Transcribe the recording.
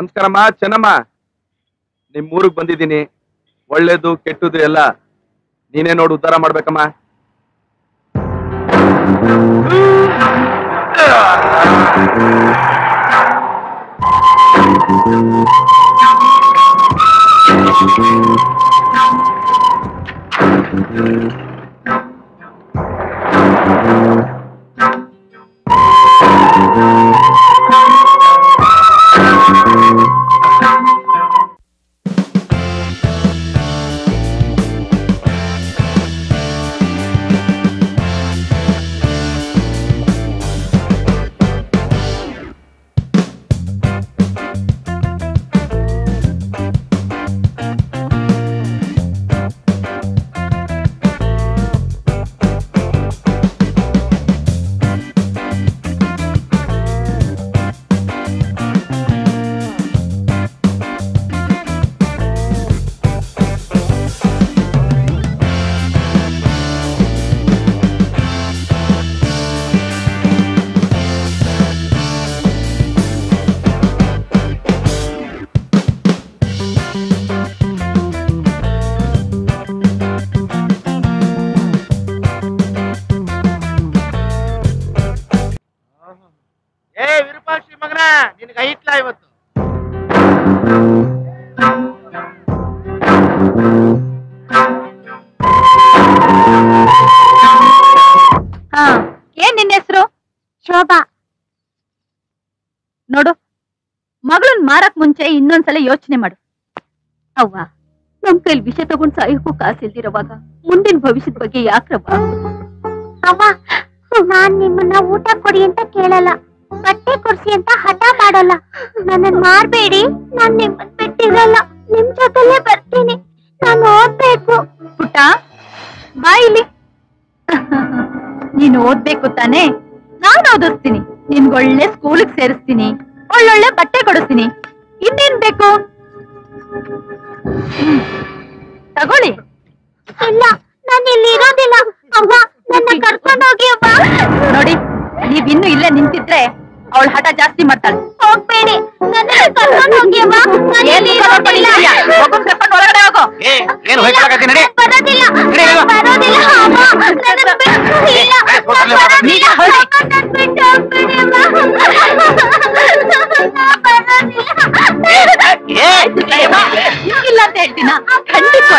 ನಮಸ್ಕಾರಮ್ಮ ಚೆನ್ನಮ್ಮ. ನಿಮ್ ಊರಿಗೆ ಬಂದಿದ್ದೀನಿ. ಒಳ್ಳೇದು ಕೆಟ್ಟದು ಎಲ್ಲ ನೀನೇ ನೋಡಿ ಉದ್ಧಾರ ಮಾಡ್ಬೇಕಮ್ಮ. ವಿರೂಪಾಕ್ಷಿ ಮಗನ ನಿನಗೆ ಐಟ್ಲ ಇವತ್ತು. ಏನ್ ನಿನ್ನ ಹೆಸರು? ಶೋಭಾ. ನೋಡು, ಮಗಳನ್ ಮಾರಕ್ ಮುಂಚೆ ಇನ್ನೊಂದ್ಸಲ ಯೋಚನೆ ಮಾಡು. ಅವ್ವ, ನಮ್ ಕೈಲಿ ವಿಷ ತಗೊಂಡ್ ಸಾಯಕ್ಕೂ ಕಾಸಿಲ್ದಿರೋವಾಗ ಮುಂದಿನ ಭವಿಷ್ಯದ ಬಗ್ಗೆ ಯಾಕ್ರವ್ವ? ಅವ್ವ, ನಾನ್ ನಿಮ್ಮನ್ನ ಊಟ ಕೊಡಿ ಅಂತ ಕೇಳಲ್ಲ, ಬಟ್ಟೆ ಕೊಡ್ಸಿ ಅಂತ ಹಠ ಮಾಡಲ್ಲ. ನನ್ನನ್ ಮಾರ್ಬೇಡಿ, ನಾನ್ ನಿಮ್ಮನ್ ಬಿಟ್ಟಿರಲ್ಲ, ನಿಮ್ ಜೊತೆಲೇ ಬರ್ತೀನಿ. ನಾನು ಓದ್ಬೇಕು. ಪುಟ್ಟ, ಬಾ ಇಲ್ಲಿ. ನೀನು ಓದ್ಬೇಕು ತಾನೆ? ನಾನು ಓದಿಸ್ತೀನಿ. ನಿನ್ಗೊಳ್ಳೆ ಸ್ಕೂಲಿಗೆ ಸೇರಿಸ್ತೀನಿ, ಒಳ್ಳೊಳ್ಳೆ ಬಟ್ಟೆ ಕೊಡಿಸ್ತೀನಿ. ಇನ್ನೇನ್ ಬೇಕು? ತಗೊಳ್ಳಿ. ಇಲ್ಲ, ನಾನು ಇಲ್ಲಿ ಇರೋದಿಲ್ಲ. ಅವ್ವ, ನನ್ನ ಕರ್ಕೊಂಡು ಹೋಗಿ ಅವ್ವ. ನೋಡಿ, ನೀವ್ ಇನ್ನು ಇಲ್ಲೇ ನಿಂತಿದ್ರೆ ಅವಳ ಹಠ ಜಾಸ್ತಿ ಮಾಡ್ತಾಳೆ. ಹೋಗ್ಬೇಡಿ, ನನ್ನ ಕರ್ಕೊಂಡು ಹೋಗಿ ಅವ್ವ. ನಾನು ಇಲ್ಲಿ ಇರೋದಿಲ್ಲ. ಕರ್ಕೊಂಡು ಒಳಗಡೆ ಹೋಗೋ. ಬರೋದಿಲ್ಲ, ಬರೋದಿಲ್ಲ ಅವ್ವ. ನನ್ನ ಬಿಟ್ಟು ಇಲ್ಲ, ನಾನು ಬರೋದಿಲ್ಲ. ನನ್ನ ಬಿಟ್ಟು ಹೋಗ್ಬೇಡಿ ಅವ್ವ. ಇಲ್ಲ ಅಂತ ಹೇಳ್ತೀನ ಖಂಡಿತ.